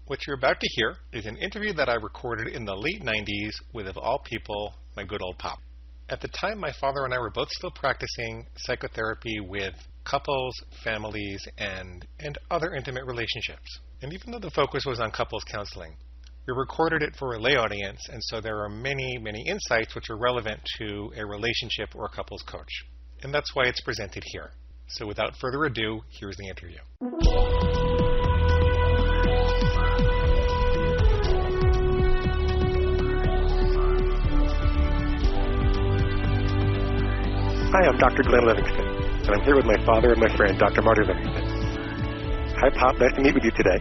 What you're about to hear is an interview that I recorded in the late 90s with, of all people, my good old pop. At the time, my father and I were both still practicing psychotherapy with couples, families, and other intimate relationships. And even though the focus was on couples counseling, we recorded it for a lay audience, and so there are many, many insights which are relevant to a relationship or a couples coach. And that's why it's presented here. So without further ado, here's the interview. Hi, I'm Dr. Glenn Livingston, and I'm here with my father and my friend, Dr. Marty Livingston. Hi, Pop. Nice to meet with you today.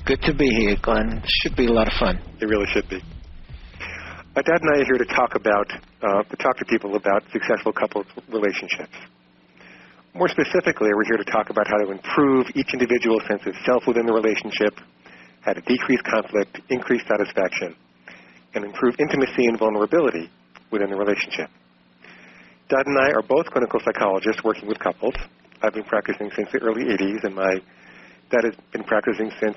Good to be here, Glenn. Should be a lot of fun. It really should be. My dad and I are here to talk to people about successful couples relationships. More specifically, we're here to talk about how to improve each individual's sense of self within the relationship, how to decrease conflict, increase satisfaction, and improve intimacy and vulnerability within the relationship. Dad and I are both clinical psychologists working with couples. I've been practicing since the early 80s, and my dad has been practicing since,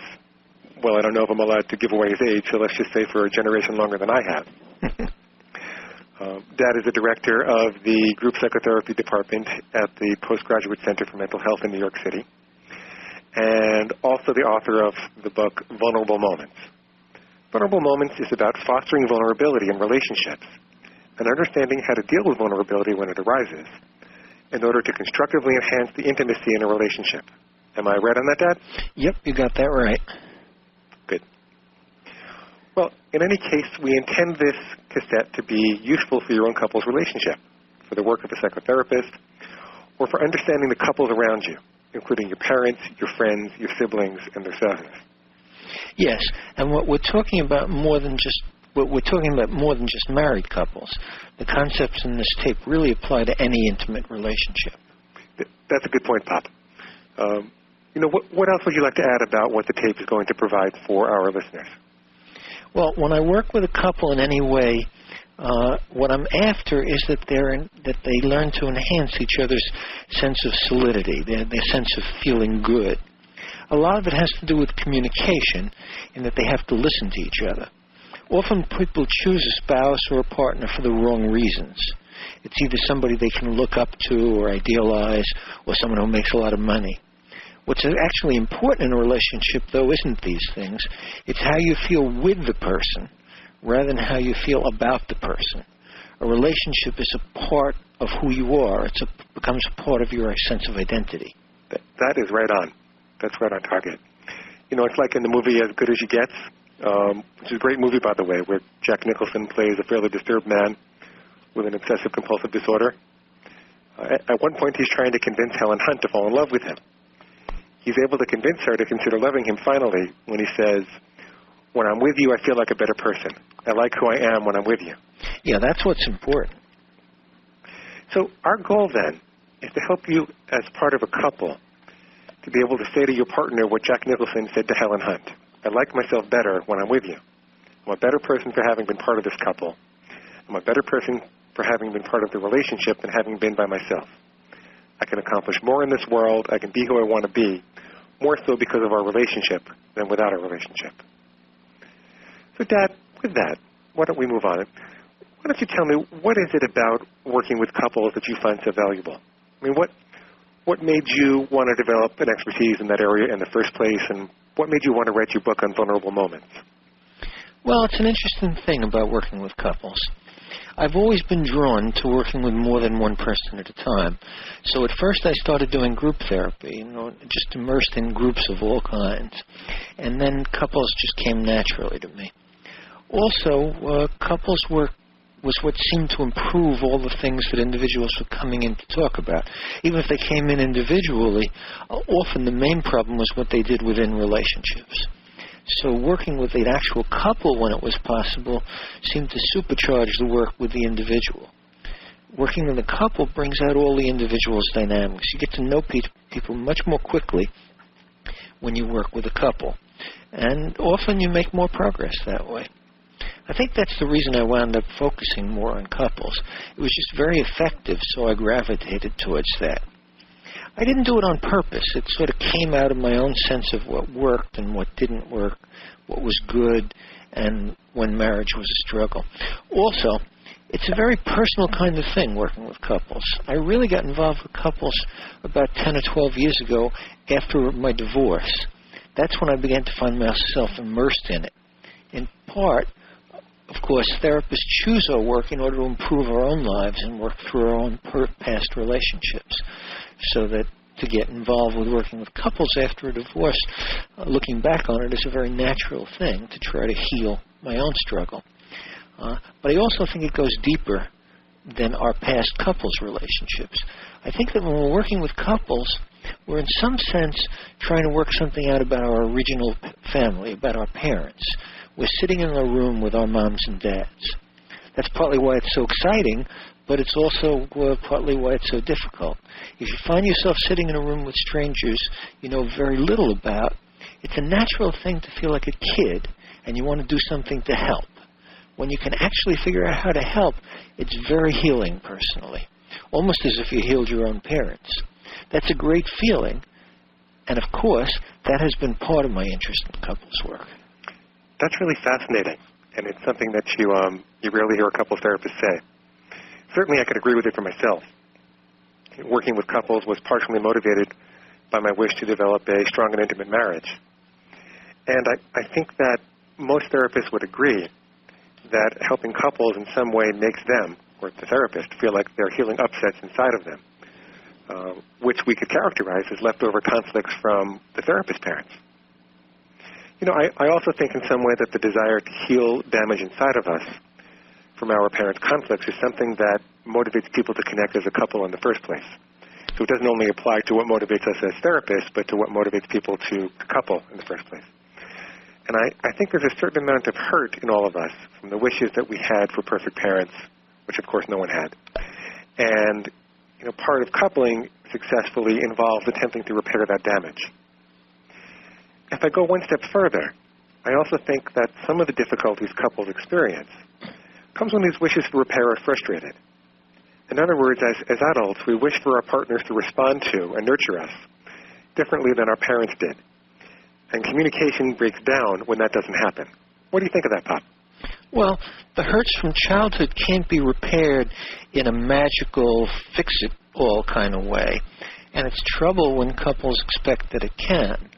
well, I don't know if I'm allowed to give away his age, so let's just say for a generation longer than I have. Dad is the director of the group psychotherapy department at the Postgraduate Center for Mental Health in New York City, and also the author of the book Vulnerable Moments. Vulnerable Moments is about fostering vulnerability in relationships and understanding how to deal with vulnerability when it arises in order to constructively enhance the intimacy in a relationship. Am I right on that, Dad? Yep, you got that right. Good. Well, in any case, we intend this cassette to be useful for your own couple's relationship, for the work of a psychotherapist, or for understanding the couples around you, including your parents, your friends, your siblings, and their spouses. Yes, and what we're talking about more than just married couples. The concepts in this tape really apply to any intimate relationship. That's a good point, Pop. What else would you like to add about what the tape is going to provide for our listeners? Well, when I work with a couple in any way, what I'm after is that they learn to enhance each other's sense of solidity, their sense of feeling good. A lot of it has to do with communication, in that they have to listen to each other. Often people choose a spouse or a partner for the wrong reasons. It's either somebody they can look up to or idealize, or someone who makes a lot of money. What's actually important in a relationship, though, isn't these things. It's how you feel with the person rather than how you feel about the person. A relationship is a part of who you are. It becomes a part of your sense of identity. That is right on. That's right on target. It's like in the movie As Good As You Get, which is a great movie, by the way, where Jack Nicholson plays a fairly disturbed man with an obsessive-compulsive disorder. At one point, he's trying to convince Helen Hunt to fall in love with him. He's able to convince her to consider loving him finally when he says, "When I'm with you, I feel like a better person. I like who I am when I'm with you." Yeah, that's what's important. So our goal, then, is to help you as part of a couple to be able to say to your partner what Jack Nicholson said to Helen Hunt. I like myself better when I'm with you. I'm a better person for having been part of this couple. I'm a better person for having been part of the relationship than having been by myself. I can accomplish more in this world. I can be who I want to be, more so because of our relationship than without our relationship. So, Dad, with that, why don't we move on? Why don't you tell me, what is it about working with couples that you find so valuable? I mean, what made you want to develop an expertise in that area in the first place, and what made you want to write your book on vulnerable moments? Well, it's an interesting thing about working with couples. I've always been drawn to working with more than one person at a time. So at first I started doing group therapy, just immersed in groups of all kinds. And then couples just came naturally to me. Also, couples work was what seemed to improve all the things that individuals were coming in to talk about. Even if they came in individually, often the main problem was what they did within relationships. So working with an actual couple when it was possible seemed to supercharge the work with the individual. Working with a couple brings out all the individual's dynamics. You get to know people much more quickly when you work with a couple. And often you make more progress that way. I think that's the reason I wound up focusing more on couples. It was just very effective, so I gravitated towards that. I didn't do it on purpose. It sort of came out of my own sense of what worked and what didn't work, what was good, and when marriage was a struggle. Also, it's a very personal kind of thing, working with couples. I really got involved with couples about 10 or 12 years ago after my divorce. That's when I began to find myself immersed in it. In part, of course, therapists choose our work in order to improve our own lives and work through our own past relationships. So that to get involved with working with couples after a divorce, looking back on it, is a very natural thing to try to heal my own struggle. But I also think it goes deeper than our past couples relationships. I think that when we're working with couples, we're in some sense trying to work something out about our original family, about our parents. We're sitting in a room with our moms and dads. That's partly why it's so exciting, but it's also partly why it's so difficult. If you find yourself sitting in a room with strangers you know very little about, it's a natural thing to feel like a kid and you want to do something to help. When you can actually figure out how to help, it's very healing personally, almost as if you healed your own parents. That's a great feeling, and of course, that has been part of my interest in couples work. That's really fascinating, and it's something that you rarely hear a couples therapist say. Certainly, I could agree with it for myself. Working with couples was partially motivated by my wish to develop a strong and intimate marriage. And I think that most therapists would agree that helping couples in some way makes them, or the therapist, feel like they're healing upsets inside of them, which we could characterize as leftover conflicts from the therapist's parents. You know, I also think in some way that the desire to heal damage inside of us from our parents' conflicts is something that motivates people to connect as a couple in the first place. So it doesn't only apply to what motivates us as therapists, but to what motivates people to couple in the first place. And I think there's a certain amount of hurt in all of us from the wishes that we had for perfect parents, which of course no one had. And, you know, part of coupling successfully involves attempting to repair that damage. If I go one step further, I also think that some of the difficulties couples experience comes when these wishes for repair are frustrated. In other words, as adults, we wish for our partners to respond to and nurture us differently than our parents did. And communication breaks down when that doesn't happen. What do you think of that, Pop? Well, the hurts from childhood can't be repaired in a magical, fix-it-all kind of way. And it's trouble when couples expect that it can,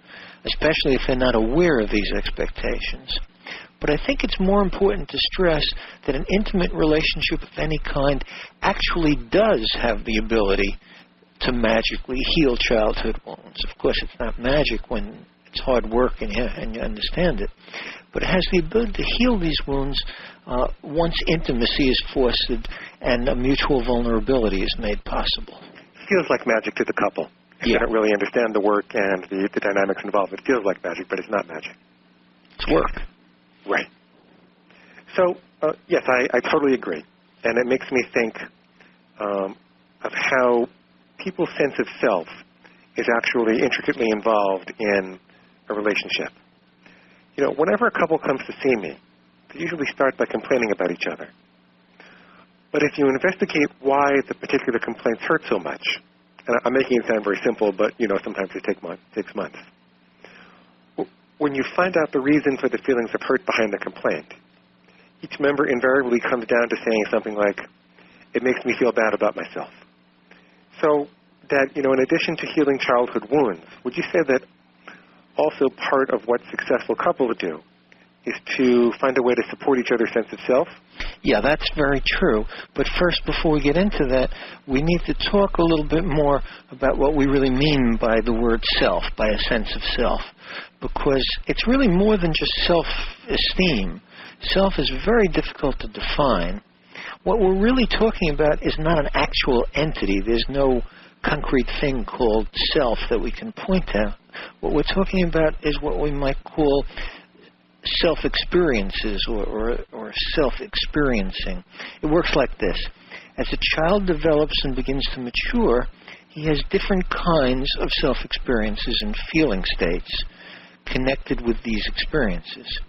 especially if they're not aware of these expectations. But I think it's more important to stress that an intimate relationship of any kind actually does have the ability to magically heal childhood wounds. Of course, it's not magic when it's hard work and you understand it. But it has the ability to heal these wounds once intimacy is fostered and a mutual vulnerability is made possible. It feels like magic to the couple. If you don't really understand the work and the dynamics involved, it feels like magic, but it's not magic. It's work. Right. So, yes, I totally agree. And it makes me think of how people's sense of self is actually intricately involved in a relationship. You know, whenever a couple comes to see me, they usually start by complaining about each other. But if you investigate why the particular complaints hurt so much, and I'm making it sound very simple, but, you know, sometimes it takes months. When you find out the reason for the feelings of hurt behind the complaint, each member invariably comes down to saying something like, it makes me feel bad about myself. So that, you know, in addition to healing childhood wounds, would you say that also part of what successful couples do is to find a way to support each other's sense of self? Yeah, that's very true. But first, before we get into that, we need to talk a little bit more about what we really mean by the word self, by a sense of self. Because it's really more than just self-esteem. Self is very difficult to define. What we're really talking about is not an actual entity. There's no concrete thing called self that we can point at. What we're talking about is what we might call self-experiences or self-experiencing. It works like this. As a child develops and begins to mature, he has different kinds of self-experiences and feeling states connected with these experiences.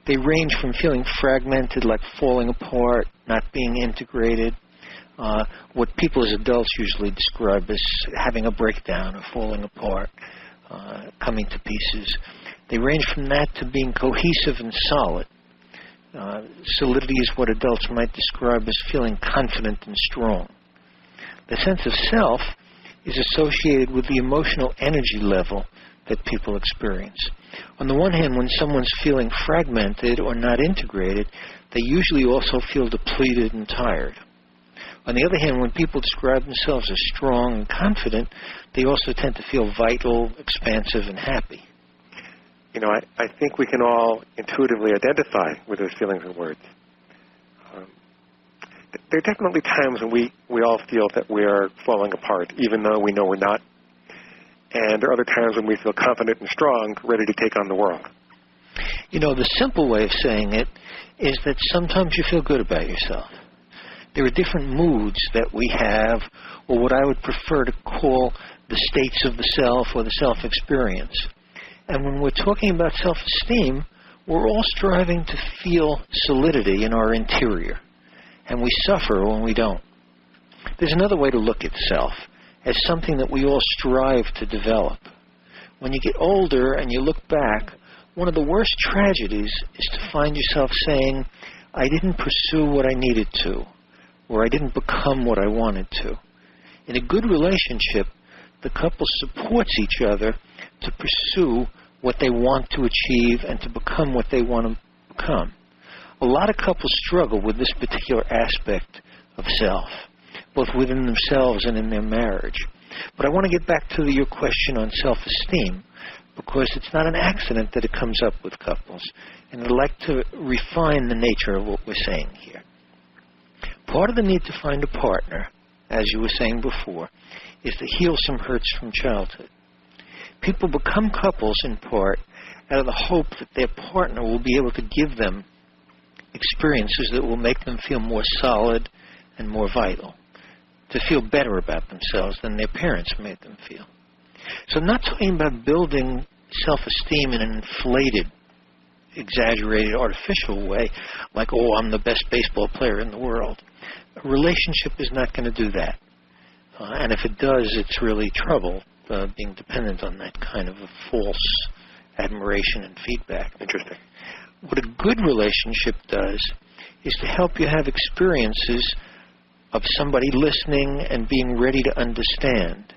They range from feeling fragmented, like falling apart, not being integrated, what people as adults usually describe as having a breakdown or falling apart, coming to pieces. They range from that to being cohesive and solid. Solidity is what adults might describe as feeling confident and strong. The sense of self is associated with the emotional energy level that people experience. On the one hand, when someone's feeling fragmented or not integrated, they usually also feel depleted and tired. On the other hand, when people describe themselves as strong and confident, they also tend to feel vital, expansive, and happy. You know, I think we can all intuitively identify with those feelings and words. There are definitely times when we all feel that we are falling apart, even though we know we're not. And there are other times when we feel confident and strong, ready to take on the world. You know, the simple way of saying it is that sometimes you feel good about yourself. There are different moods that we have, or what I would prefer to call the states of the self or the self-experience. And when we're talking about self-esteem, we're all striving to feel solidity in our interior, and we suffer when we don't. There's another way to look at self, as something that we all strive to develop. When you get older and you look back, one of the worst tragedies is to find yourself saying, I didn't pursue what I needed to, or I didn't become what I wanted to. In a good relationship, the couple supports each other to pursue what they want to achieve and to become what they want to become. A lot of couples struggle with this particular aspect of self, both within themselves and in their marriage. But I want to get back to your question on self-esteem, because it's not an accident that it comes up with couples, and I'd like to refine the nature of what we're saying here. Part of the need to find a partner, as you were saying before, is to heal some hurts from childhood. People become couples in part out of the hope that their partner will be able to give them experiences that will make them feel more solid and more vital, to feel better about themselves than their parents made them feel. So I'm not talking about building self-esteem in an inflated, exaggerated, artificial way, like, oh, I'm the best baseball player in the world. A relationship is not going to do that. And if it does, it's really trouble, being dependent on that kind of a false admiration and feedback. Interesting. What a good relationship does is to help you have experiences of somebody listening and being ready to understand.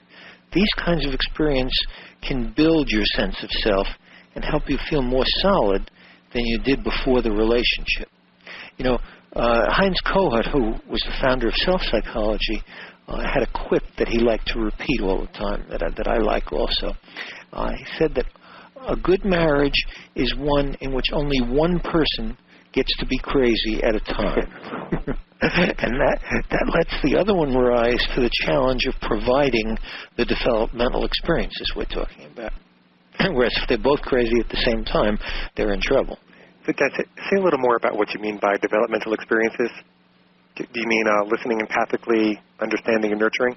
These kinds of experience can build your sense of self and help you feel more solid than you did before the relationship. You know, Heinz Kohut, who was the founder of self-psychology, had a quip that he liked to repeat all the time that I like also. He said that a good marriage is one in which only one person gets to be crazy at a time. And that lets the other one rise to the challenge of providing the developmental experiences we're talking about. Whereas if they're both crazy at the same time, they're in trouble. So that's it. Say a little more about what you mean by developmental experiences. Do you mean listening empathically, understanding, and nurturing?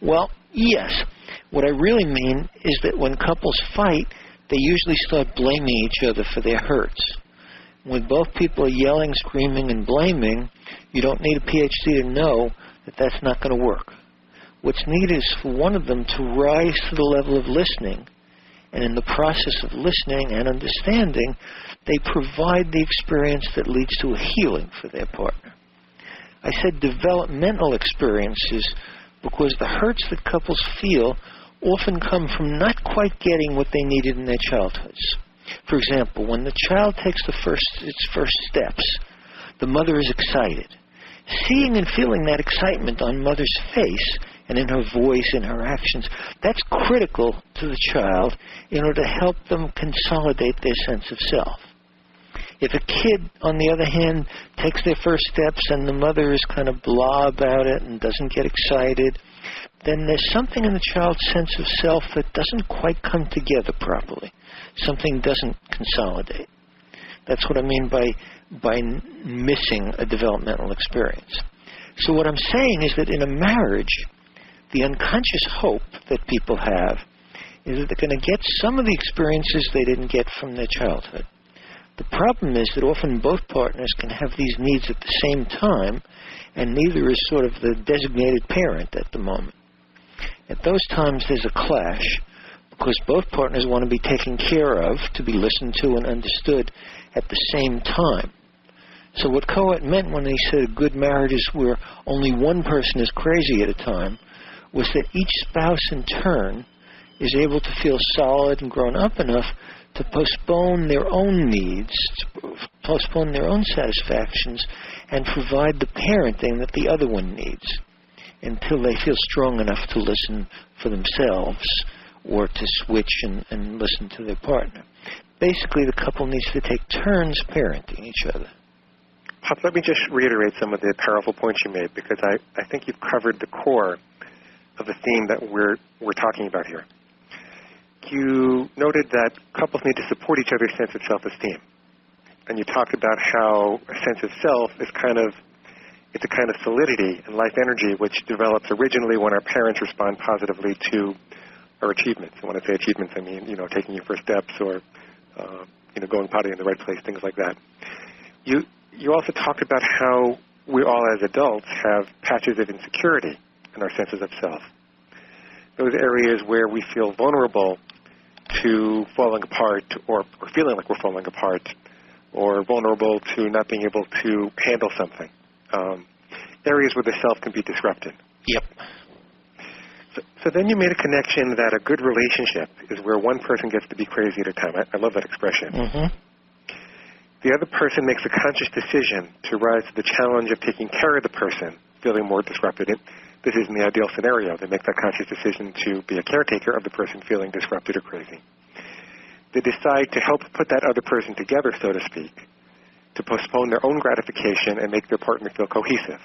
Well, yes. What I really mean is that when couples fight, they usually start blaming each other for their hurts. When both people are yelling, screaming, and blaming, you don't need a PhD to know that that's not going to work. What's needed is for one of them to rise to the level of listening, and in the process of listening and understanding, they provide the experience that leads to a healing for their partner. I said developmental experiences because the hurts that couples feel often come from not quite getting what they needed in their childhoods. For example, when the child takes its first steps, the mother is excited. Seeing and feeling that excitement on mother's face and in her voice and her actions, that's critical to the child in order to help them consolidate their sense of self. If a kid, on the other hand, takes their first steps and the mother is kind of blah about it and doesn't get excited, then there's something in the child's sense of self that doesn't quite come together properly. Something doesn't consolidate. That's what I mean by missing a developmental experience. So what I'm saying is that in a marriage, the unconscious hope that people have is that they're going to get some of the experiences they didn't get from their childhood. The problem is that often both partners can have these needs at the same time, and neither is sort of the designated parent at the moment. At those times, there's a clash, because both partners want to be taken care of, to be listened to and understood at the same time. So what Kohut meant when he said good marriage is where only one person is crazy at a time, was that each spouse in turn is able to feel solid and grown up enough to postpone their own needs, to postpone their own satisfactions, and provide the parenting that the other one needs until they feel strong enough to listen for themselves or to switch and listen to their partner. Basically, the couple needs to take turns parenting each other. Pop, let me just reiterate some of the powerful points you made, because I think you've covered the core of the theme that we're talking about here. You noted that couples need to support each other's sense of self-esteem. And you talked about how a sense of self is it's a kind of solidity and life energy which develops originally when our parents respond positively to our achievements. And when I say achievements, I mean, taking your first steps or, going potty in the right place, things like that. You also talked about how we all as adults have patches of insecurity in our senses of self. Those areas where we feel vulnerable to falling apart or feeling like we're falling apart, or vulnerable to not being able to handle something. Areas where the self can be disrupted. Yep. So then you made a connection that a good relationship is where one person gets to be crazy at a time. I love that expression. Mm-hmm. The other person makes a conscious decision to rise to the challenge of taking care of the person feeling more disrupted. This is in the ideal scenario. They make that conscious decision to be a caretaker of the person feeling disrupted or crazy. They decide to help put that other person together, so to speak, to postpone their own gratification and make their partner feel cohesive.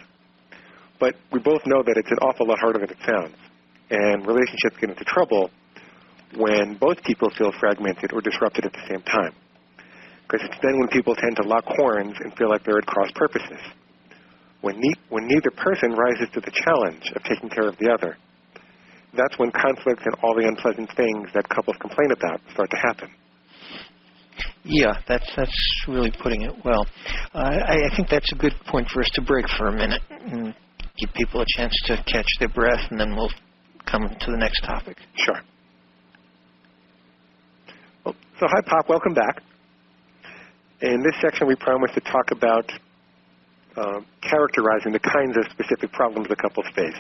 But we both know that it's an awful lot harder than it sounds. And relationships get into trouble when both people feel fragmented or disrupted at the same time. Because it's then when people tend to lock horns and feel like they're at cross purposes. When neither person rises to the challenge of taking care of the other, that's when conflicts and all the unpleasant things that couples complain about start to happen. Yeah, that's really putting it well. I think that's a good point for us to break for a minute and give people a chance to catch their breath, and then we'll come to the next topic. Sure. Well, so hi, Pop. Welcome back. In this section, we promised to talk about characterizing the kinds of specific problems the couples face,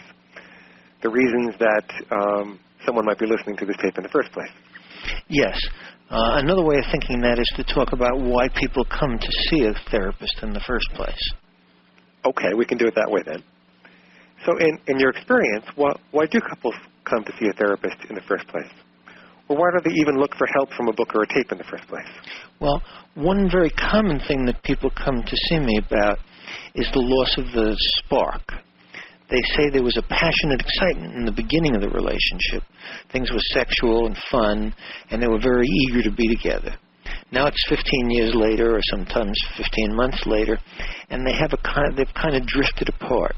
the reasons that someone might be listening to this tape in the first place. Yes. Another way of thinking that is to talk about why people come to see a therapist in the first place. Okay, we can do it that way then. So in your experience, why do couples come to see a therapist in the first place? Or why do they even look for help from a book or a tape in the first place? Well, one very common thing that people come to see me about is the loss of the spark. They say there was a passionate excitement in the beginning of the relationship. Things were sexual and fun, and they were very eager to be together. Now it's 15 years later, or sometimes 15 months later, and they've kind of drifted apart.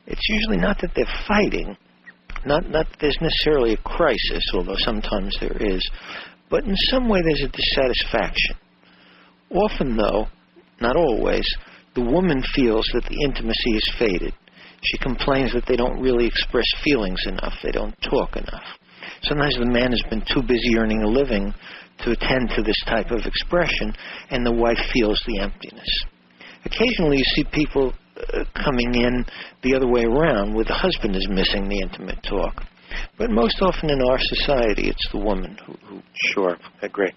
It's usually not that they're fighting, not that there's necessarily a crisis, although sometimes there is, but in some way there's a dissatisfaction. Often, though, not always, the woman feels that the intimacy is faded. She complains that they don't really express feelings enough. They don't talk enough. Sometimes the man has been too busy earning a living to attend to this type of expression, and the wife feels the emptiness. Occasionally you see people coming in the other way around, where the husband is missing the intimate talk. But most often in our society, it's the woman who... Sure, I agree.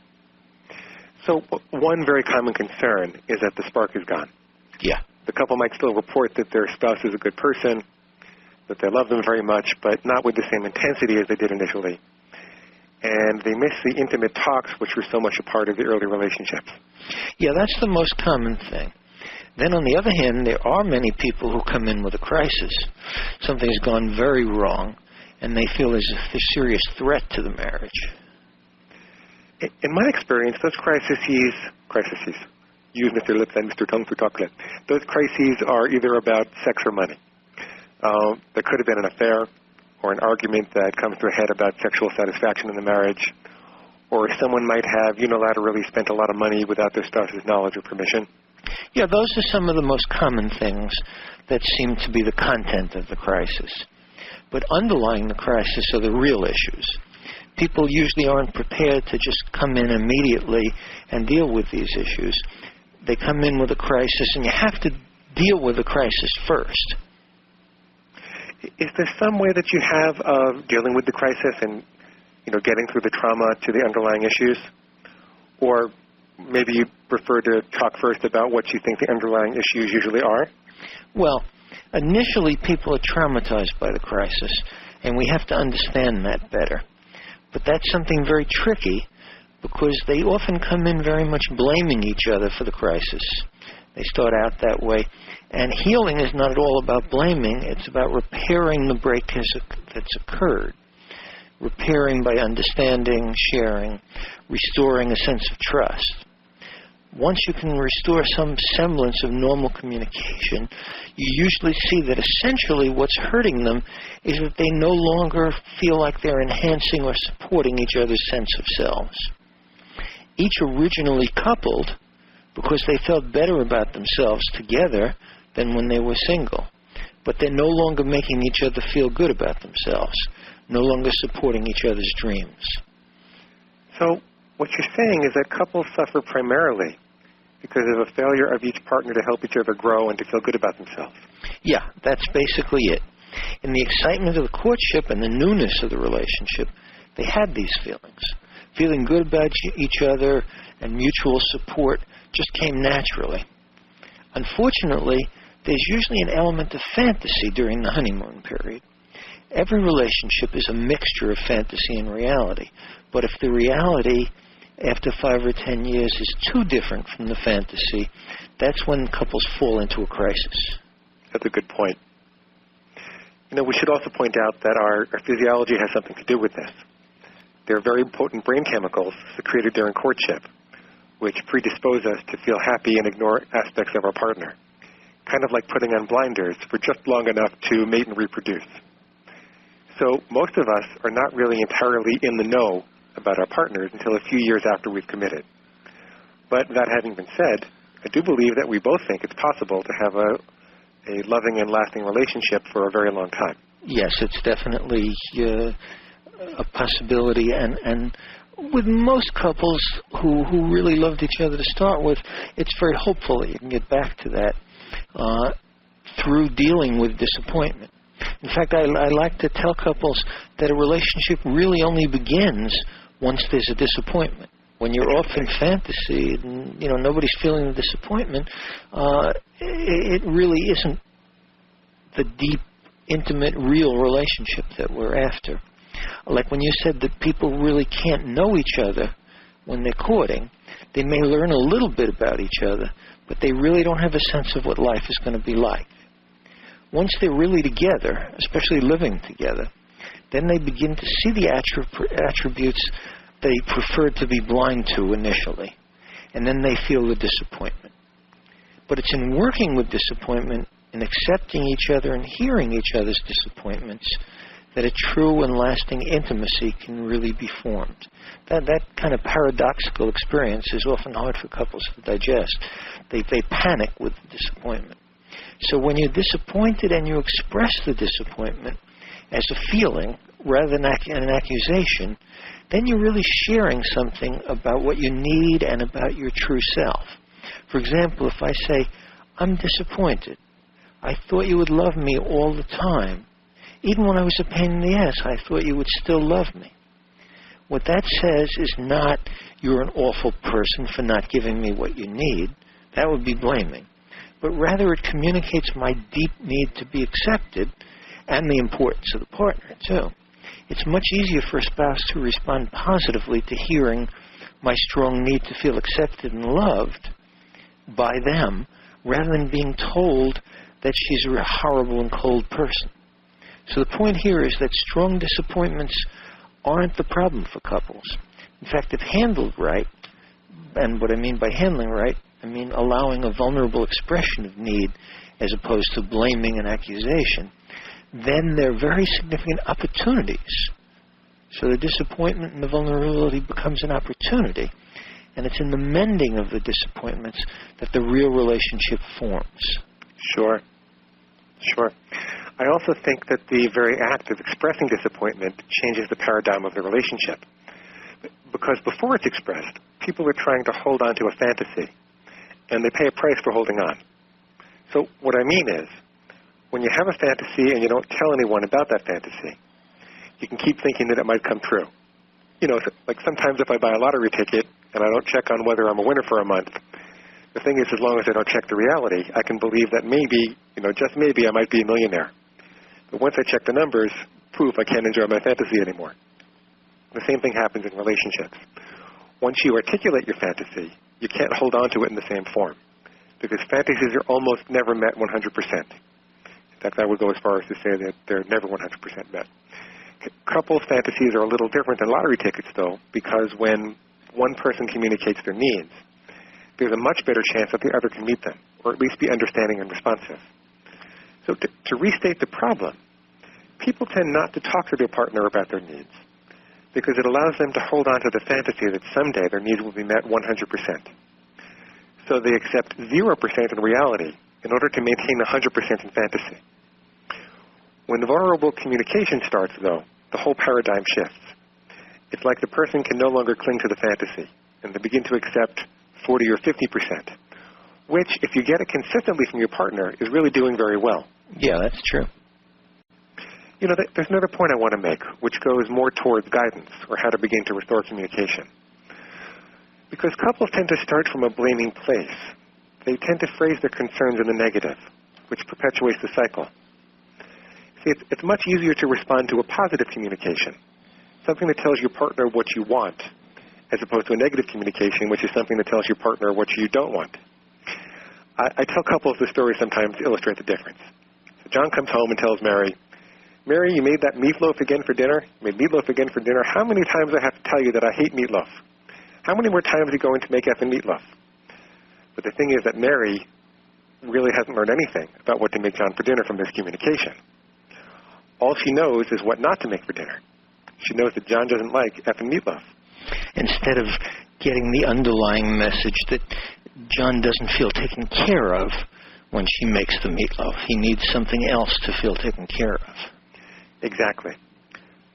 So one very common concern is that the spark is gone. Yeah. The couple might still report that their spouse is a good person, that they love them very much, but not with the same intensity as they did initially. And they miss the intimate talks, which were so much a part of the early relationships. Yeah, that's the most common thing. Then, on the other hand, there are many people who come in with a crisis. Something's gone very wrong, and they feel there's a serious threat to the marriage. In my experience, those crises, use Mr. Lips and Mr. Tongue for chocolate, those crises are either about sex or money. There could have been an affair or an argument that comes to a head about sexual satisfaction in the marriage, or someone might have unilaterally spent a lot of money without their spouse's knowledge or permission. Yeah, those are some of the most common things that seem to be the content of the crisis. But underlying the crisis are the real issues. People usually aren't prepared to just come in immediately and deal with these issues. They come in with a crisis, and you have to deal with the crisis first. Is there some way that you have of dealing with the crisis and, getting through the trauma to the underlying issues? Or maybe you prefer to talk first about what you think the underlying issues usually are? Well, initially people are traumatized by the crisis, and we have to understand that better. But that's something very tricky because they often come in very much blaming each other for the crisis. They start out that way. And healing is not at all about blaming. It's about repairing the break that's occurred. Repairing by understanding, sharing, restoring a sense of trust. Once you can restore some semblance of normal communication, you usually see that essentially what's hurting them is that they no longer feel like they're enhancing or supporting each other's sense of selves. Each originally coupled because they felt better about themselves together than when they were single. But they're no longer making each other feel good about themselves, no longer supporting each other's dreams. So what you're saying is that couples suffer primarily because of a failure of each partner to help each other grow and to feel good about themselves. Yeah, that's basically it. In the excitement of the courtship and the newness of the relationship, they had these feelings. Feeling good about each other and mutual support just came naturally. Unfortunately, there's usually an element of fantasy during the honeymoon period. Every relationship is a mixture of fantasy and reality. But if the reality after 5 or 10 years is too different from the fantasy, that's when couples fall into a crisis. That's a good point. We should also point out that our physiology has something to do with this. There are very potent brain chemicals secreted during courtship, which predispose us to feel happy and ignore aspects of our partner, kind of like putting on blinders for just long enough to mate and reproduce. So most of us are not really entirely in the know about our partners until a few years after we've committed. But that having been said, I do believe that we both think it's possible to have a loving and lasting relationship for a very long time. Yes, it's definitely a possibility, and with most couples who really loved each other to start with, it's very hopeful that you can get back to that through dealing with disappointment. In fact, I like to tell couples that a relationship really only begins once there's a disappointment. When you're off in fantasy and nobody's feeling the disappointment, it really isn't the deep, intimate, real relationship that we're after. Like when you said that people really can't know each other when they're courting, they may learn a little bit about each other, but they really don't have a sense of what life is going to be like. Once they're really together, especially living together, then they begin to see the attributes they preferred to be blind to initially, and then they feel the disappointment. But it's in working with disappointment and accepting each other and hearing each other's disappointments that a true and lasting intimacy can really be formed. That kind of paradoxical experience is often hard for couples to digest. They panic with the disappointment. So when you're disappointed and you express the disappointment as a feeling rather than an accusation, then you're really sharing something about what you need and about your true self. For example, if I say, I'm disappointed. I thought you would love me all the time. Even when I was a pain in the ass, I thought you would still love me. What that says is not, you're an awful person for not giving me what you need. That would be blaming. But rather it communicates my deep need to be accepted and the importance of the partner, too. It's much easier for a spouse to respond positively to hearing my strong need to feel accepted and loved by them rather than being told that she's a horrible and cold person. So the point here is that strong disappointments aren't the problem for couples. In fact, if handled right, and what I mean by handling right, I mean allowing a vulnerable expression of need as opposed to blaming and accusation, then there are very significant opportunities, So the disappointment and the vulnerability becomes an opportunity, and it's in the mending of the disappointments that the real relationship forms. Sure. I also think that the very act of expressing disappointment changes the paradigm of the relationship. Because before it's expressed, people are trying to hold on to a fantasy, and they pay a price for holding on. So what I mean is, when you have a fantasy and you don't tell anyone about that fantasy, you can keep thinking that it might come true. You know, like sometimes if I buy a lottery ticket and I don't check on whether I'm a winner for a month, the thing is, as long as I don't check the reality, I can believe that maybe, just maybe I might be a millionaire. But once I check the numbers, poof, I can't enjoy my fantasy anymore. The same thing happens in relationships. Once you articulate your fantasy, you can't hold on to it in the same form, because fantasies are almost never met 100%. In fact, I would go as far as to say that they're never 100% met. Couples' fantasies are a little different than lottery tickets, though, because when one person communicates their needs, there's a much better chance that the other can meet them, or at least be understanding and responsive. So to restate the problem, people tend not to talk to their partner about their needs, because it allows them to hold on to the fantasy that someday their needs will be met 100%. So they accept 0% in reality in order to maintain 100% in fantasy. When the vulnerable communication starts, though, the whole paradigm shifts. It's like the person can no longer cling to the fantasy, and they begin to accept 40 or 50%, which, if you get it consistently from your partner, is really doing very well. Yeah, that's true. There's another point I want to make, which goes more towards guidance, or how to begin to restore communication. Because couples tend to start from a blaming place, they tend to phrase their concerns in the negative, which perpetuates the cycle. See, it's much easier to respond to a positive communication, something that tells your partner what you want, as opposed to a negative communication, which is something that tells your partner what you don't want. I tell couples this story sometimes to illustrate the difference. So John comes home and tells Mary, you made that meatloaf again for dinner? You made meatloaf again for dinner? How many times do I have to tell you that I hate meatloaf? How many more times are you going to make effing meatloaf? But the thing is that Mary really hasn't learned anything about what to make John for dinner from this communication. All she knows is what not to make for dinner. She knows that John doesn't like effing meatloaf. Instead of getting the underlying message that John doesn't feel taken care of when she makes the meatloaf. He needs something else to feel taken care of. Exactly.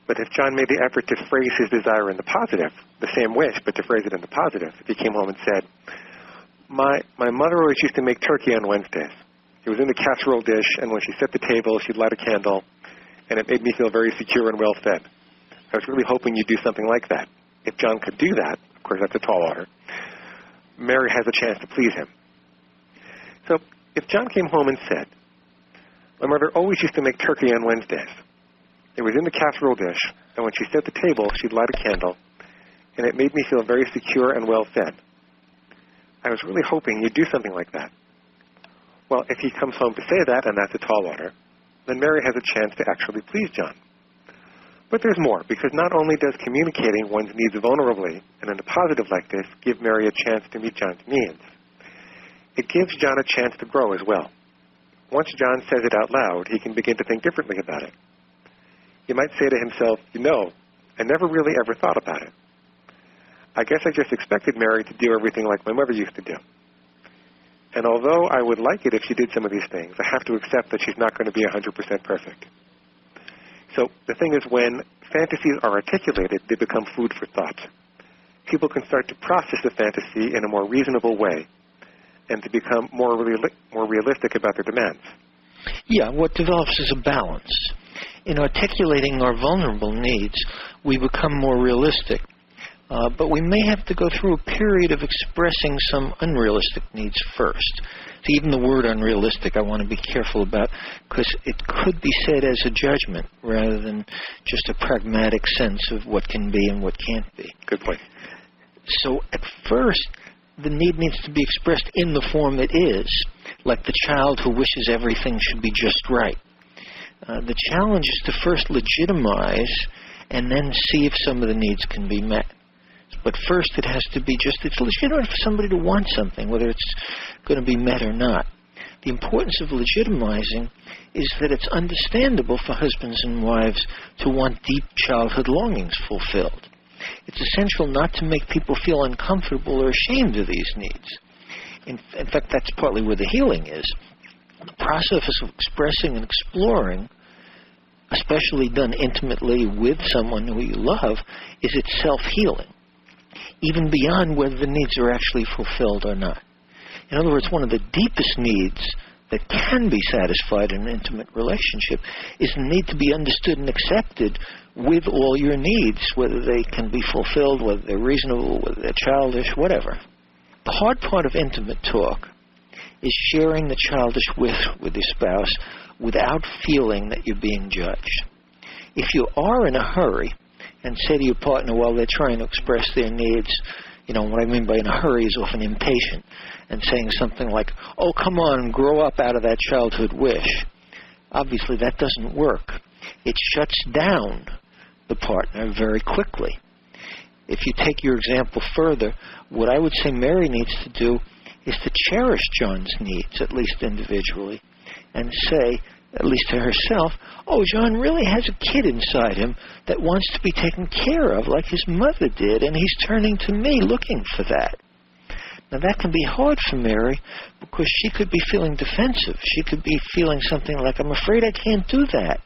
But if John made the effort to phrase his desire in the positive, the same wish, but to phrase it in the positive, if he came home and said, my mother always used to make turkey on Wednesdays. It was in the casserole dish, and when she set the table, she'd light a candle, and it made me feel very secure and well fed. I was really hoping you'd do something like that. If John could do that, of course that's a tall order, Mary has a chance to please him. So if John came home and said, my mother always used to make turkey on Wednesdays. It was in the casserole dish, and when she set the table, she'd light a candle, and it made me feel very secure and well fed. I was really hoping you'd do something like that. Well, if he comes home to say that, and that's a tall order, then Mary has a chance to actually please John. But there's more, because not only does communicating one's needs vulnerably and in a positive like this give Mary a chance to meet John's needs, it gives John a chance to grow as well. Once John says it out loud, he can begin to think differently about it. He might say to himself, I never really ever thought about it. I guess I just expected Mary to do everything like my mother used to do. And although I would like it if she did some of these things, I have to accept that she's not going to be 100% perfect. So the thing is, when fantasies are articulated, they become food for thought. People can start to process the fantasy in a more reasonable way and to become more realistic about their demands. Yeah, what develops is a balance. In articulating our vulnerable needs, we become more realistic. But we may have to go through a period of expressing some unrealistic needs first. So even the word unrealistic I want to be careful about, because it could be said as a judgment rather than just a pragmatic sense of what can be and what can't be. Good point. So at first, the need needs to be expressed in the form it is, like the child who wishes everything should be just right. The challenge is to first legitimize and then see if some of the needs can be met. But first it has to be it's legitimate for somebody to want something, whether it's going to be met or not. The importance of legitimizing is that it's understandable for husbands and wives to want deep childhood longings fulfilled. It's essential not to make people feel uncomfortable or ashamed of these needs. In fact, that's partly where the healing is. The process of expressing and exploring, especially done intimately with someone who you love, is itself healing, even beyond whether the needs are actually fulfilled or not. In other words, one of the deepest needs that can be satisfied in an intimate relationship is the need to be understood and accepted with all your needs, whether they can be fulfilled, whether they're reasonable, whether they're childish, whatever. The hard part of intimate talk is sharing the childish with your spouse without feeling that you're being judged. If you are in a hurry and say to your partner while they're trying to express their needs, what I mean by in a hurry is often impatient, and saying something like, "Oh, come on, grow up out of that childhood wish," obviously that doesn't work. It shuts down the partner very quickly. If you take your example further, what I would say Mary needs to do is to cherish John's needs, at least individually, and say, at least to herself, "Oh, John really has a kid inside him that wants to be taken care of like his mother did, and he's turning to me looking for that." Now, that can be hard for Mary because she could be feeling defensive. She could be feeling something like, "I'm afraid I can't do that.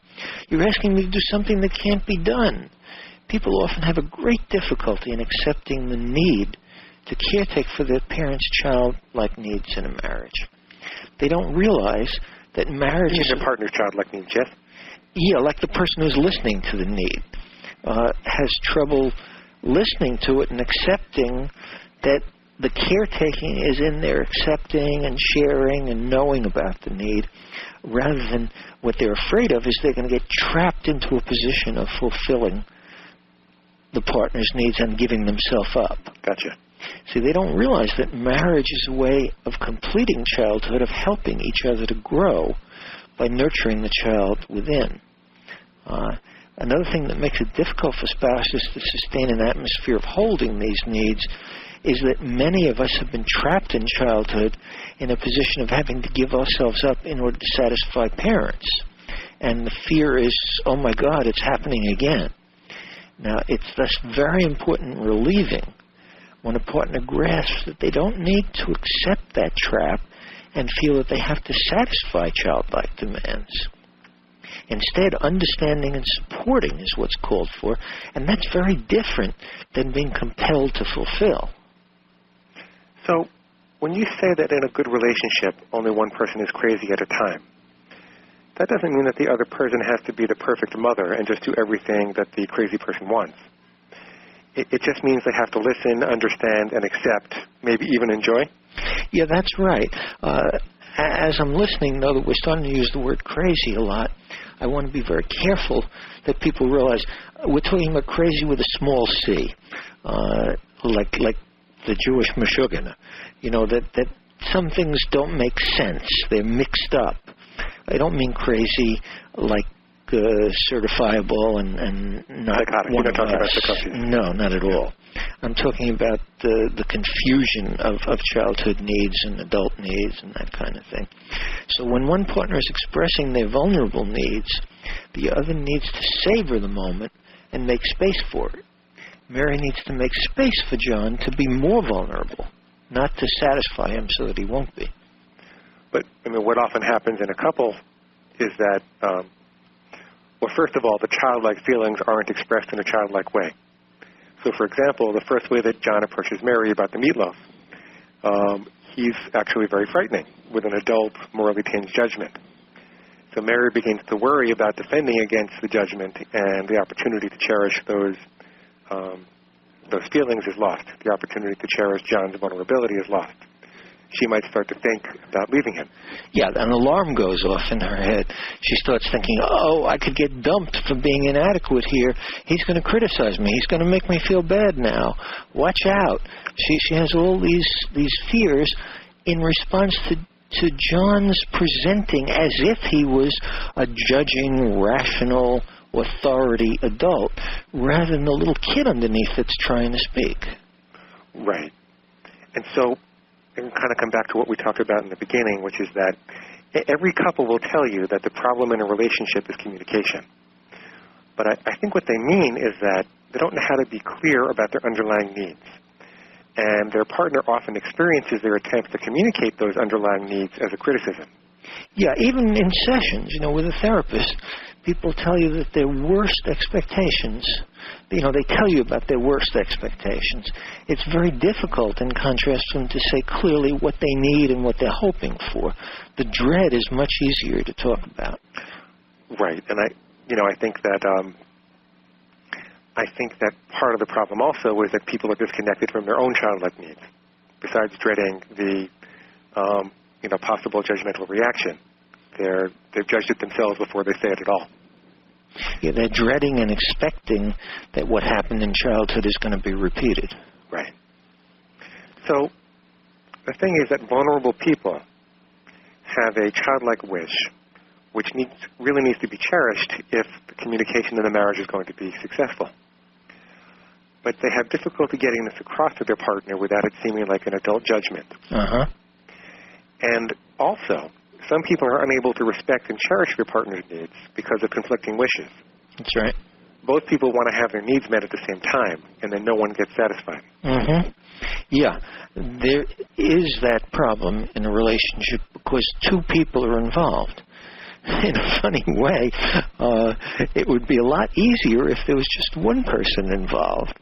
You're asking me to do something that can't be done." People often have a great difficulty in accepting the need to caretake for their parents' childlike needs in a marriage. They don't realize that marriage is... Their partner's childlike needs, yes? Yeah, like the person who's listening to the need has trouble listening to it and accepting that the caretaking is in there accepting and sharing and knowing about the need, rather than what they're afraid of is they're going to get trapped into a position of fulfilling the partner's needs and giving themselves up. Gotcha. See, they don't realize that marriage is a way of completing childhood, of helping each other to grow by nurturing the child within. Another thing that makes it difficult for spouses to sustain an atmosphere of holding these needs is that many of us have been trapped in childhood in a position of having to give ourselves up in order to satisfy parents. And the fear is, oh my God, it's happening again. Now, it's thus very important relieving when a partner grasps that they don't need to accept that trap and feel that they have to satisfy childlike demands. Instead, understanding and supporting is what's called for, and that's very different than being compelled to fulfill. So, when you say that in a good relationship, only one person is crazy at a time, that doesn't mean that the other person has to be the perfect mother and just do everything that the crazy person wants. It just means they have to listen, understand, and accept, maybe even enjoy? Yeah, that's right. As I'm listening, though, that we're starting to use the word crazy a lot, I want to be very careful that people realize we're talking about crazy with a small c, like the Jewish Meshuggah. That some things don't make sense. They're mixed up. I don't mean crazy like certifiable and not psychotic. One You're not talking of about us. psychosis. No, not at all. I'm talking about the confusion of childhood needs and adult needs and that kind of thing. So when one partner is expressing their vulnerable needs, the other needs to savor the moment and make space for it. Mary needs to make space for John to be more vulnerable, not to satisfy him so that he won't be. But, what often happens in a couple is that, first of all, the childlike feelings aren't expressed in a childlike way. So, for example, the first way that John approaches Mary about the meatloaf, he's actually very frightening with an adult, morally tinged judgment. So Mary begins to worry about defending against the judgment, and the opportunity to cherish those feelings is lost. The opportunity to cherish John's vulnerability is lost. She might start to think about leaving him. Yeah, an alarm goes off in her head. She starts thinking, I could get dumped for being inadequate here. He's going to criticize me. He's going to make me feel bad now. Watch out. She has all these fears in response to John's presenting as if he was a judging, rational, authority adult, rather than the little kid underneath that's trying to speak. Right. And so and kind of come back to what we talked about in the beginning, which is that every couple will tell you that the problem in a relationship is communication. But I think what they mean is that they don't know how to be clear about their underlying needs. And their partner often experiences their attempts to communicate those underlying needs as a criticism. Yeah, even in sessions, with a therapist, people tell you that their worst expectations, they tell you about their worst expectations. It's very difficult, in contrast, for them to say clearly what they need and what they're hoping for. The dread is much easier to talk about. Right, and I think that part of the problem also is that people are disconnected from their own childlike needs. Besides dreading the possible judgmental reaction, they've judged it themselves before they say it at all. Yeah, they're dreading and expecting that what happened in childhood is going to be repeated. Right. So the thing is that vulnerable people have a childlike wish, which really needs to be cherished if the communication in the marriage is going to be successful. But they have difficulty getting this across to their partner without it seeming like an adult judgment. Uh-huh. And also, some people are unable to respect and cherish their partner's needs because of conflicting wishes. That's right. Both people want to have their needs met at the same time, and then no one gets satisfied. Mm-hmm. Yeah, there is that problem in a relationship because two people are involved. In a funny way, it would be a lot easier if there was just one person involved.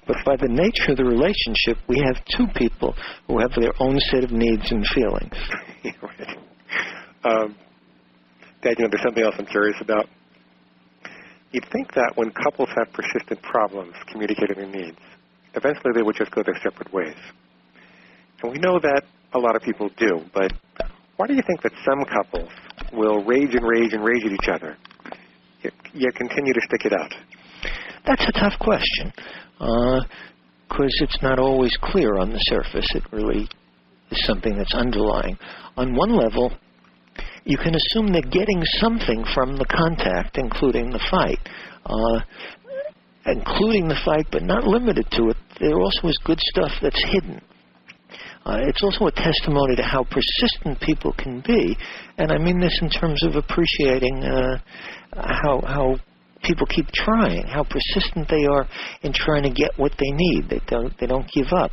But by the nature of the relationship, we have two people who have their own set of needs and feelings. Right. Dad, there's something else I'm curious about. You'd think that when couples have persistent problems communicating their needs, eventually they would just go their separate ways. And we know that a lot of people do, but why do you think that some couples will rage and rage and rage at each other, yet continue to stick it out? That's a tough question, because it's not always clear on the surface. It really is something that's underlying. On one level, you can assume they're getting something from the contact, including the fight. Including the fight, but not limited to it. There also is good stuff that's hidden. It's also a testimony to how persistent people can be, and I mean this in terms of appreciating how people keep trying, how persistent they are in trying to get what they need. They don't give up,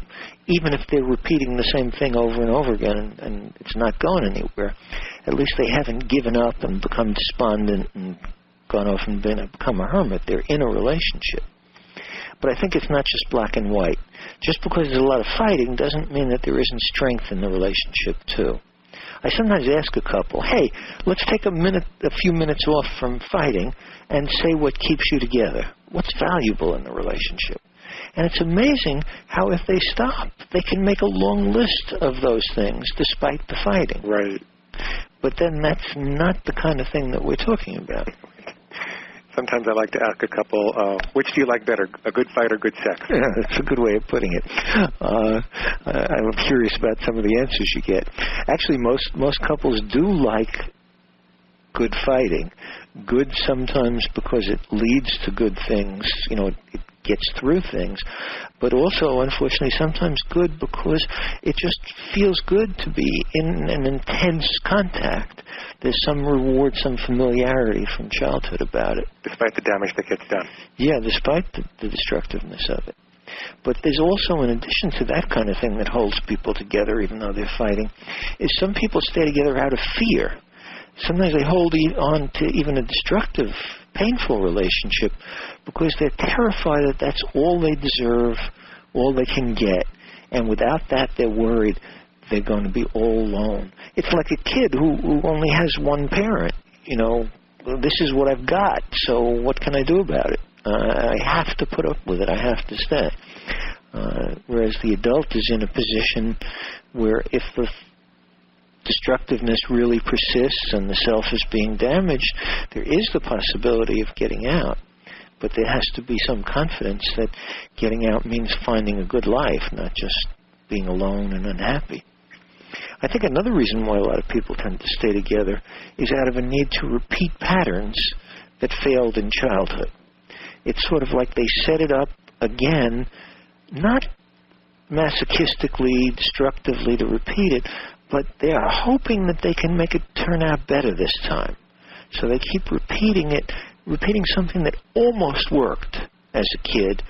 even if they're repeating the same thing over and over again, and it's not going anywhere. At least they haven't given up and become despondent and gone off and become a hermit. They're in a relationship. But I think it's not just black and white. Just because there's a lot of fighting doesn't mean that there isn't strength in the relationship, too. I sometimes ask a couple, hey, let's take a few minutes off from fighting and say what keeps you together. What's valuable in the relationship? And it's amazing how if they stop, they can make a long list of those things despite the fighting. Right. But then that's not the kind of thing that we're talking about. Sometimes I like to ask a couple, which do you like better, a good fight or good sex? Yeah, that's a good way of putting it. I'm curious about some of the answers you get. Actually, most couples do like good fighting. Good sometimes because it leads to good things, it gets through things. But also, unfortunately, sometimes good because it just feels good to be in an intense contact. There's some reward, some familiarity from childhood about it. Despite the damage that gets done. Yeah, despite the destructiveness of it. But there's also, in addition to that kind of thing that holds people together, even though they're fighting, is some people stay together out of fear. Sometimes they hold on to even a destructive, painful relationship because they're terrified that that's all they deserve, all they can get. And without that, they're worried they're going to be all alone. It's like a kid who only has one parent. This is what I've got, so what can I do about it? I have to put up with it. I have to stay. Whereas the adult is in a position where if the destructiveness really persists and the self is being damaged, there is the possibility of getting out. But there has to be some confidence that getting out means finding a good life, not just being alone and unhappy. I think another reason why a lot of people tend to stay together is out of a need to repeat patterns that failed in childhood. It's sort of like they set it up again, not masochistically, destructively to repeat it, but they are hoping that they can make it turn out better this time. So they keep repeating it, repeating something that almost worked as a kid,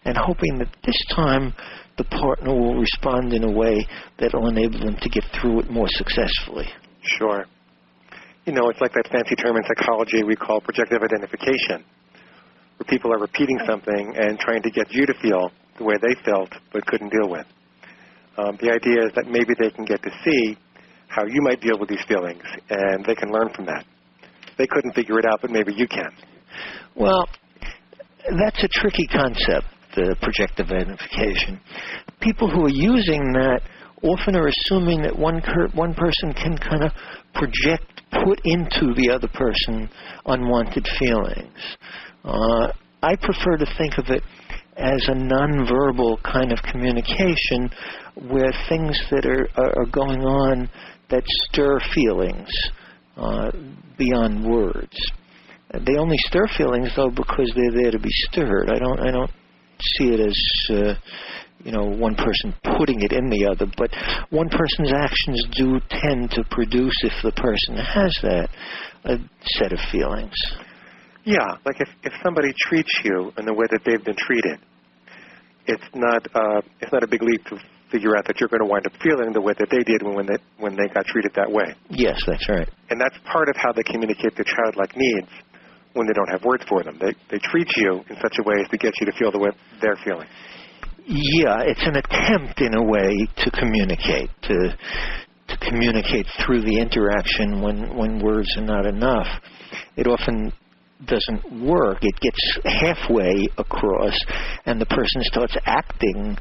and hoping that this time the partner will respond in a way that will enable them to get through it more successfully. Sure. You know, it's like that fancy term in psychology we call projective identification, where people are repeating something and trying to get you to feel the way they felt but couldn't deal with. The idea is that maybe they can get to see how you might deal with these feelings, and they can learn from that. They couldn't figure it out, but maybe you can. Well, that's a tricky concept, the projective identification. People who are using that often are assuming that one person can kind of put into the other person unwanted feelings. I prefer to think of it as a nonverbal kind of communication where things that are going on that stir feelings beyond words. They only stir feelings, though, because they're there to be stirred. I don't see it as one person putting it in the other, but one person's actions do tend to produce, if the person has that, a set of feelings. Yeah, like if somebody treats you in the way that they've been treated, it's not a big leap to figure out that you're going to wind up feeling the way that they did when they got treated that way. Yes, that's right. And that's part of how they communicate their childlike needs when they don't have words for them. They treat you in such a way as to get you to feel the way they're feeling. Yeah, it's an attempt in a way to communicate, to communicate through the interaction when words are not enough. It often doesn't work. It gets halfway across, and the person starts acting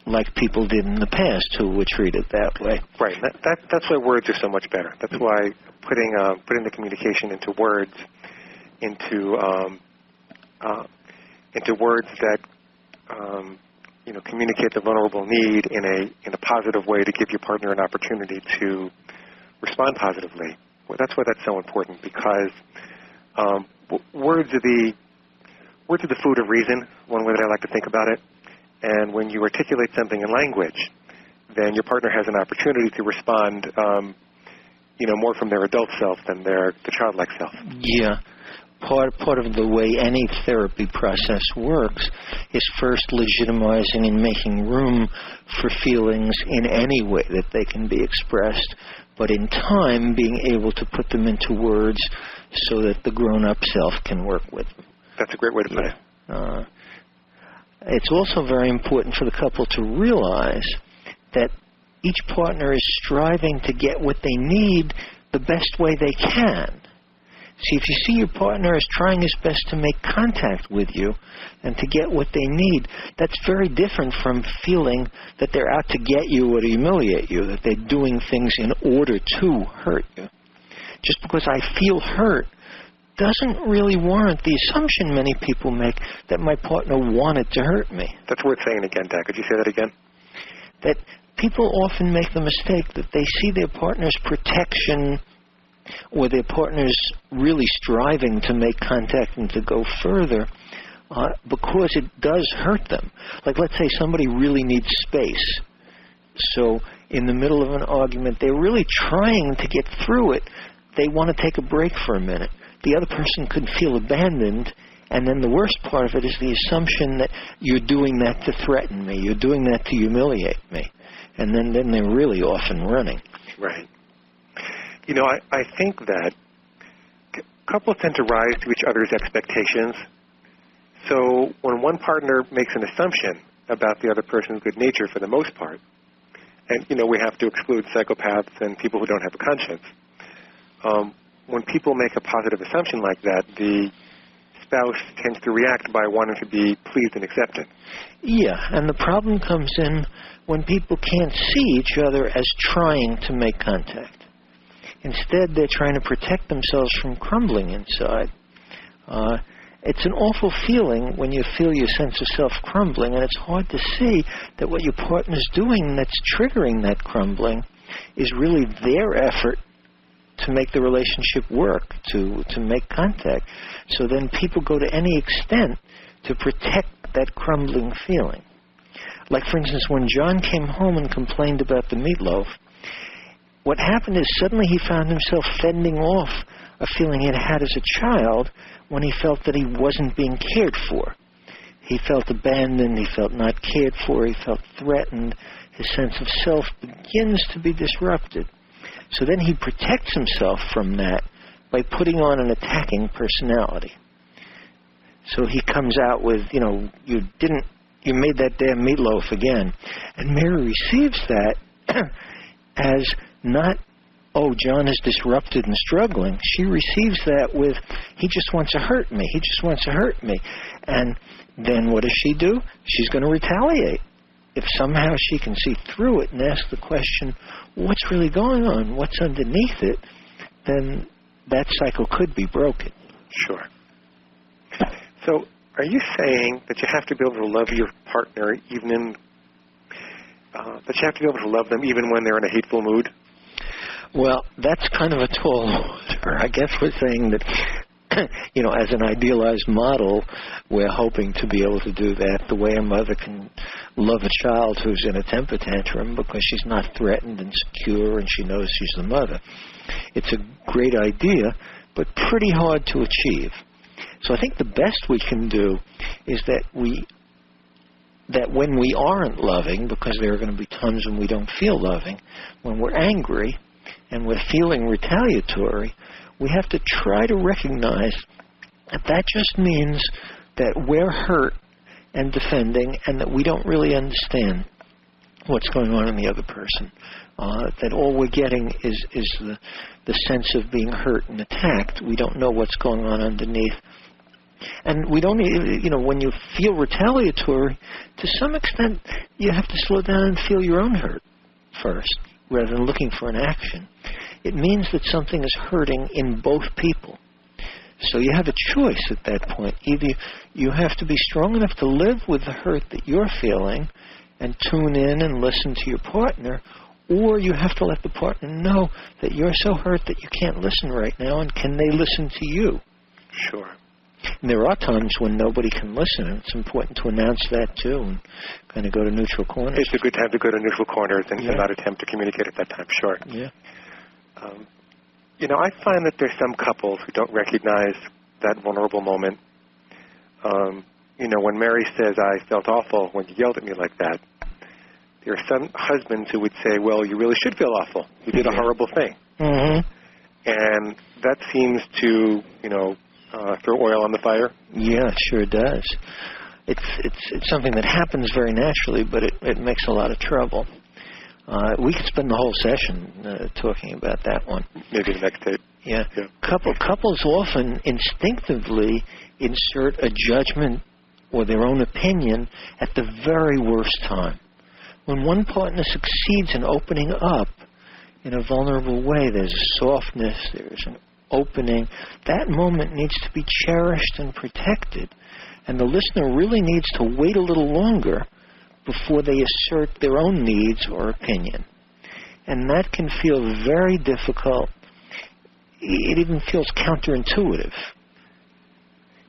like people did in the past who were treated that way. Right. That's why words are so much better. That's why putting the communication into words, into words that communicate the vulnerable need in a positive way to give your partner an opportunity to respond positively. Well, that's why that's so important, because words are the food of reason, one way that I like to think about it. And when you articulate something in language, then your partner has an opportunity to respond, more from their adult self than the childlike self. Yeah. Part of the way any therapy process works is first legitimizing and making room for feelings in any way that they can be expressed, but in time being able to put them into words so that the grown-up self can work with them. That's a great way to put it. It's also very important for the couple to realize that each partner is striving to get what they need the best way they can. See, if you see your partner as trying his best to make contact with you and to get what they need, that's very different from feeling that they're out to get you or to humiliate you, that they're doing things in order to hurt you. Just because I feel hurt doesn't really warrant the assumption many people make that my partner wanted to hurt me. That's worth saying again, Dad. Could you say that again? That people often make the mistake that they see their partner's protection or their partner's really striving to make contact and to go further because it does hurt them. Like, let's say somebody really needs space. So in the middle of an argument, they're really trying to get through it. They want to take a break for a minute. The other person could feel abandoned, and then the worst part of it is the assumption that you're doing that to threaten me, you're doing that to humiliate me. And then they're really off and running. Right. I think that couples tend to rise to each other's expectations. So when one partner makes an assumption about the other person's good nature for the most part, and, we have to exclude psychopaths and people who don't have a conscience, when people make a positive assumption like that, the spouse tends to react by wanting to be pleased and accepted. Yeah, and the problem comes in when people can't see each other as trying to make contact. Instead, they're trying to protect themselves from crumbling inside. It's an awful feeling when you feel your sense of self crumbling, and it's hard to see that what your partner's doing that's triggering that crumbling is really their effort to make the relationship work, to make contact. So then people go to any extent to protect that crumbling feeling. Like, for instance, when John came home and complained about the meatloaf, what happened is suddenly he found himself fending off a feeling he'd had as a child when he felt that he wasn't being cared for. He felt abandoned, he felt not cared for, he felt threatened. His sense of self begins to be disrupted. So then he protects himself from that by putting on an attacking personality. So he comes out with, you made that damn meatloaf again. And Mary receives that as not, oh, John is disrupted and struggling. She receives that with, he just wants to hurt me. He just wants to hurt me. And then what does she do? She's going to retaliate. If somehow she can see through it and ask the question, what's really going on? What's underneath it? Then that cycle could be broken. Sure. So are you saying that you have to be able to love your partner even that you have to be able to love them even when they're in a hateful mood? Well, that's kind of a tall order. I guess we're saying that, as an idealized model, we're hoping to be able to do that the way a mother can love a child who's in a temper tantrum because she's not threatened and secure and she knows she's the mother. It's a great idea, but pretty hard to achieve. So I think the best we can do is that when we aren't loving, because there are going to be times when we don't feel loving, when we're angry and we're feeling retaliatory, we have to try to recognize that that just means that we're hurt and defending and that we don't really understand what's going on in the other person. That all we're getting is the sense of being hurt and attacked. We don't know what's going on underneath. And we don't, when you feel retaliatory, to some extent, you have to slow down and feel your own hurt first, rather than looking for an action. It means that something is hurting in both people. So you have a choice at that point. Either you have to be strong enough to live with the hurt that you're feeling and tune in and listen to your partner, or you have to let the partner know that you're so hurt that you can't listen right now, and can they listen to you? Sure. And there are times when nobody can listen, and it's important to announce that, too, and kind of go to neutral corners. It's a good time to go to neutral corners and not attempt to communicate at that time, sure. Yeah. I find that there's some couples who don't recognize that vulnerable moment. When Mary says, I felt awful when you yelled at me like that, there are some husbands who would say, well, you really should feel awful. You did a horrible thing. Mm-hmm. And that seems to, throw oil on the fire. Yeah, it sure does. It's something that happens very naturally, but it makes a lot of trouble. We could spend the whole session talking about that one. Maybe the next tape. Yeah. Couples often instinctively insert a judgment or their own opinion at the very worst time. When one partner succeeds in opening up in a vulnerable way, there's a softness, there's an opening. That moment needs to be cherished and protected. And the listener really needs to wait a little longer before they assert their own needs or opinion. And that can feel very difficult. It even feels counterintuitive.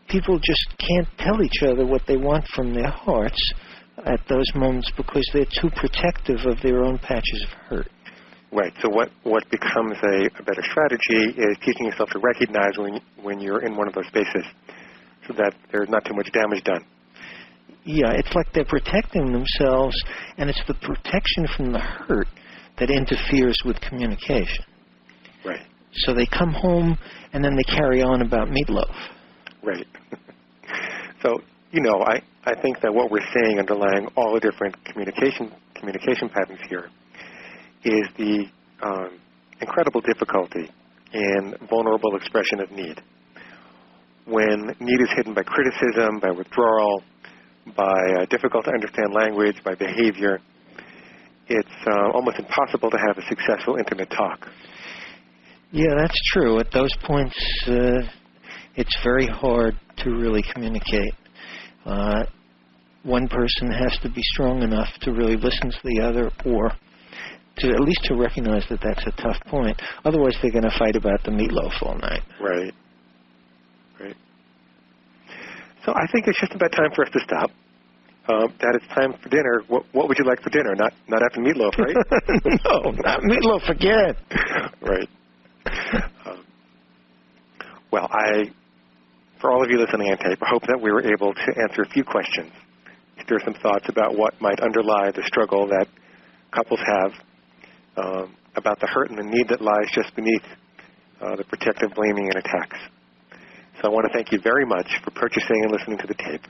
People just can't tell each other what they want from their hearts at those moments because they're too protective of their own patches of hurt. Right. So what becomes a better strategy is teaching yourself to recognize when you're in one of those spaces so that there's not too much damage done. Yeah, it's like they're protecting themselves, and it's the protection from the hurt that interferes with communication. Right. So they come home, and then they carry on about meatloaf. Right. So, I think that what we're saying underlying all the different communication patterns here is the incredible difficulty in vulnerable expression of need. When need is hidden by criticism, by withdrawal, by difficult to understand language, by behavior, it's almost impossible to have a successful intimate talk. Yeah, that's true. At those points, it's very hard to really communicate. One person has to be strong enough to really listen to the other, or to at least to recognize that that's a tough point. Otherwise, they're going to fight about the meatloaf all night. Right. So I think it's just about time for us to stop. Dad, it's time for dinner. What would you like for dinner? Not having meatloaf, right? No, not meatloaf again. Right. Well, for all of you listening on tape, I hope that we were able to answer a few questions, stir some thoughts about what might underlie the struggle that couples have, about the hurt and the need that lies just beneath the protective blaming and attacks. So I want to thank you very much for purchasing and listening to the tape.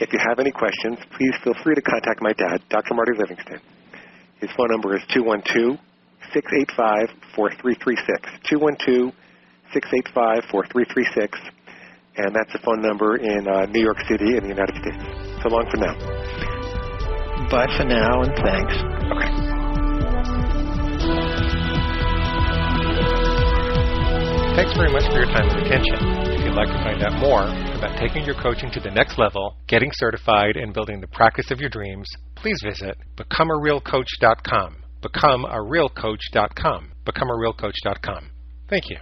If you have any questions, please feel free to contact my dad, Dr. Marty Livingston. His phone number is 212-685-4336, 212-685-4336, and that's a phone number in New York City in the United States. So long for now. Bye for now, and thanks. Okay. Thanks very much for your time and attention. If you'd like to find out more about taking your coaching to the next level, getting certified, and building the practice of your dreams, please visit becomearealcoach.com. Becomearealcoach.com. Becomearealcoach.com. Thank you.